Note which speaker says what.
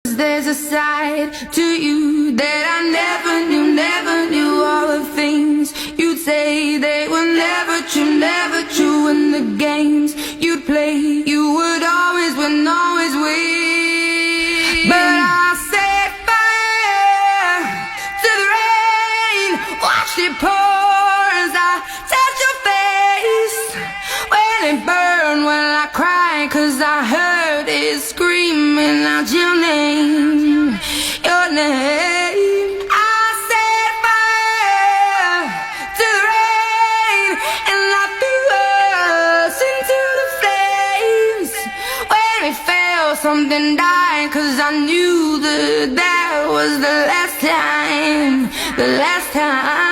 Speaker 1: There's a side to you that I never knew. All the things you'd say, they were never true. And the games you'd play, you would always win, always win. But I set fire to the rain, watched it pour as I touched your face. When it burned, when I cried, 'cause I heard it screaming out your name, your name. I set fire to the rain, and I threw us into the flames. When we fell, something died, 'cause I knew that that was the last time, the last time.